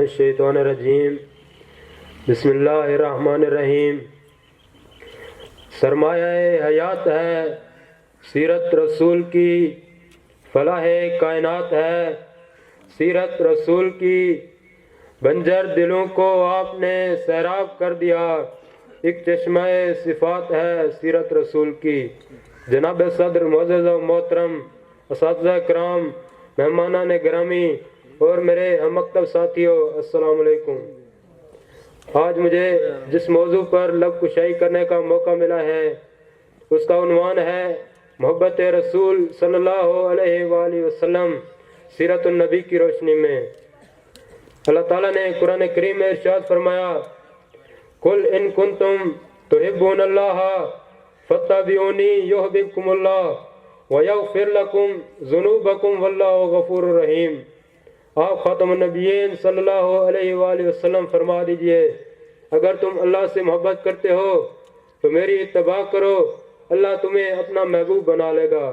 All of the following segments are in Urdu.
الشیطان الرجیم بسم اللہ الرحمن الرحیم۔ سرمایہ حیات ہے سیرت رسول کی، فلاح کائنات ہے سیرت رسول کی، بنجر دلوں کو آپ نے سیراب کر دیا، ایک چشمہ صفات ہے سیرت رسول کی۔ جناب صدر معزز و محترم اساتذہ کرام، مہمانان گرامی اور میرے ہم مکتب ساتھیوں، السلام علیکم۔ آج مجھے جس موضوع پر لب کشائی کرنے کا موقع ملا ہے اس کا عنوان ہے محبت رسول صلی اللہ علیہ وآلہ وسلم، سیرت النبی کی روشنی میں۔ اللہ تعالیٰ نے قرآن کریم میں ارشاد فرمایا، قل ان کنتم تحبون اللہ فاتبعونی یحببکم اللہ ویغفر لکم ذنوبکم واللہ غفور رحیم۔ آپ خاتم النبیین صلی اللہ علیہ وآلہ وسلم فرما دیجئے، اگر تم اللہ سے محبت کرتے ہو تو میری اتباع کرو، اللہ تمہیں اپنا محبوب بنا لے گا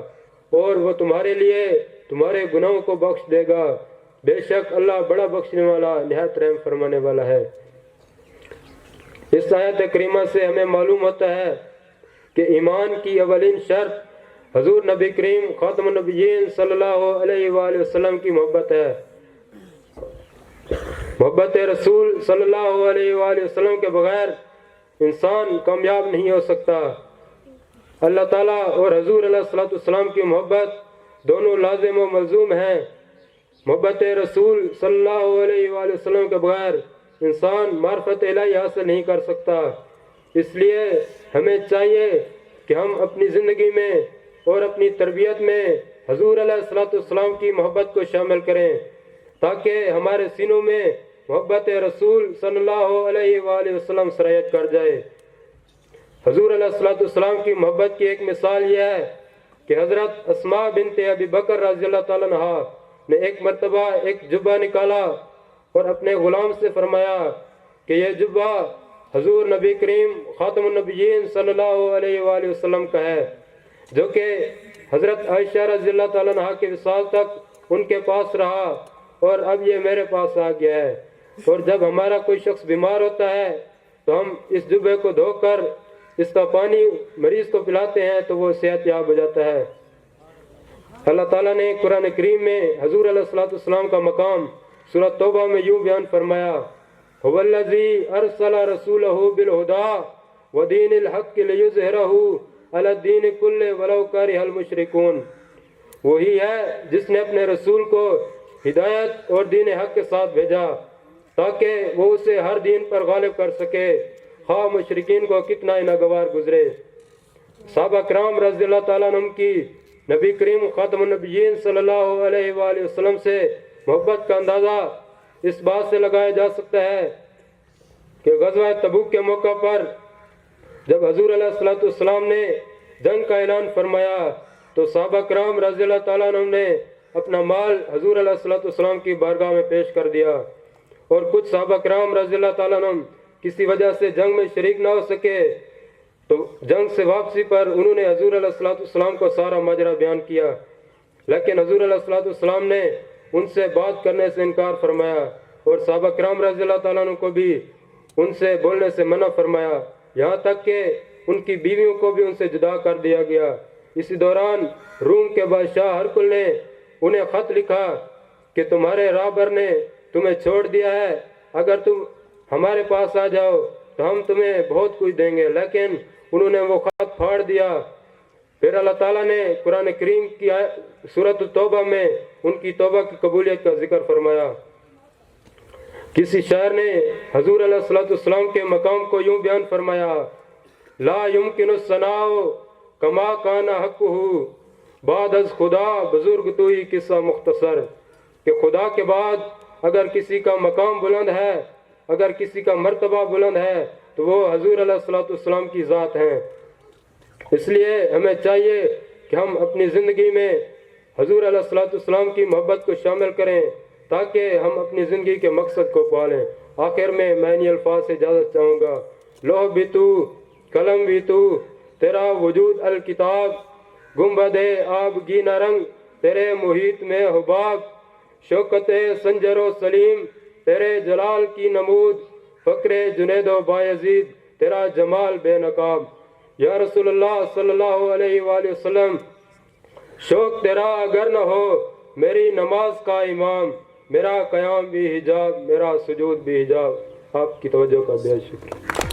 اور وہ تمہارے لیے تمہارے گناہوں کو بخش دے گا، بے شک اللہ بڑا بخشنے والا نہایت رحم فرمانے والا ہے۔ اس آیت کریمہ سے ہمیں معلوم ہوتا ہے کہ ایمان کی اولین شرط حضور نبی کریم خاتم النبیین صلی اللہ علیہ وآلہ وسلم کی محبت ہے۔ محبت رسول صلی اللہ علیہ وآلہ وسلم کے بغیر انسان کامیاب نہیں ہو سکتا۔ اللہ تعالیٰ اور حضور علیہ السلام کی محبت دونوں لازم و ملزوم ہیں۔ محبت رسول صلی اللہ علیہ وآلہ وسلم کے بغیر انسان معرفت الہی حاصل نہیں کر سکتا۔ اس لیے ہمیں چاہیے کہ ہم اپنی زندگی میں اور اپنی تربیت میں حضور علیہ السلام کی محبت کو شامل کریں تاکہ ہمارے سینوں میں محبت رسول صلی اللہ علیہ وآلہ وسلم سرایت کر جائے۔ حضور علیہ السلام کی محبت کی ایک مثال یہ ہے کہ حضرت اسماء بنت ابی بکر رضی اللہ تعالیٰ عنہا نے ایک مرتبہ ایک جبہ نکالا اور اپنے غلام سے فرمایا کہ یہ جبہ حضور نبی کریم خاتم النبیین صلی اللہ علیہ وآلہ وسلم کا ہے، جو کہ حضرت عائشہ رضی اللہ تعالیٰ عنہا کے وصال تک ان کے پاس رہا اور اب یہ میرے پاس آ گیا ہے۔ اور جب ہمارا کوئی شخص بیمار ہوتا ہے تو ہم اس جبے کو دھو کر اس کا پانی مریض کو پلاتے ہیں تو وہ صحت یاب ہو جاتا ہے۔ اللہ تعالیٰ نے قرآن کریم میں حضور علیہ السلام کا مقام سورۃ توبہ میں یوں بیان فرمایا، هو الذی ارسل رسولہ بالہدی ودین الحق لیظہرہ علی الدین کلہ ولو کرہ المشرکون۔ وہی ہے جس نے اپنے رسول کو ہدایت اور دین حق کے ساتھ بھیجا تاکہ وہ اسے ہر دین پر غالب کر سکے، خواہ مشرکین کو کتنا ہی ناگوار گزرے۔ صحابہ کرام رضی اللہ تعالیٰ عنہم کی نبی کریم خاتم النبیین صلی اللہ علیہ وآلہ وسلم سے محبت کا اندازہ اس بات سے لگایا جا سکتا ہے کہ غزوہ تبوک کے موقع پر جب حضور علیہ السلام نے جنگ کا اعلان فرمایا تو صحابہ کرام رضی اللہ تعالیٰ عنہم نے اپنا مال حضور علیہ السلام کی بارگاہ میں پیش کر دیا، اور کچھ صحابہ کرام رضی اللہ تعالیٰ عنہم کسی وجہ سے جنگ میں شریک نہ ہو سکے تو جنگ سے واپسی پر انہوں نے حضور علیہ السلام کو سارا ماجرا بیان کیا، لیکن حضور علیہ السلام نے ان سے بات کرنے سے انکار فرمایا اور صحابہ کرام رضی اللہ تعالیٰ عنہ کو بھی ان سے بولنے سے منع فرمایا، یہاں تک کہ ان کی بیویوں کو بھی ان سے جدا کر دیا گیا۔ اسی دوران روم کے بادشاہ ہرقل نے انہیں خط لکھا کہ تمہارے راہبر نے تمہیں چھوڑ دیا ہے، اگر تم ہمارے پاس آ جاؤ تو ہم تمہیں بہت کچھ دیں گے، لیکن انہوں نے وہ خط پھاڑ دیا۔ پھر اللہ تعالیٰ نے قرآن کریم کی سورۃ التوبہ میں ان کی توبہ کی قبولیت کا ذکر فرمایا۔ کسی شاعر نے حضور علیہ السلام کے مقام کو یوں بیان فرمایا، لا یمکن الثناء کما کان حقہ بعد از خدا بزرگ تو ہی قصہ مختصر، کہ خدا کے بعد اگر کسی کا مقام بلند ہے، اگر کسی کا مرتبہ بلند ہے تو وہ حضور علیہ السلام کی ذات ہیں۔ اس لیے ہمیں چاہیے کہ ہم اپنی زندگی میں حضور علیہ السلام کی محبت کو شامل کریں تاکہ ہم اپنی زندگی کے مقصد کو پالیں۔ آخر میں انہی الفاظ سے اجازت چاہوں گا، لوح بھی تو، قلم بھی تو، تیرا وجود الکتاب، گنبد آب گینا رنگ تیرے محیط میں حباب، شوکت سنجر و سلیم تیرے جلال کی نمود، فقر جنید و بایزید تیرا جمال بے نقاب۔ یا رسول اللہ صلی اللہ علیہ وآلہ وسلم، شوق تیرا اگر نہ ہو میری نماز کا امام، میرا قیام بھی حجاب، میرا سجود بھی حجاب۔ آپ کی توجہ کا بہت شکریہ۔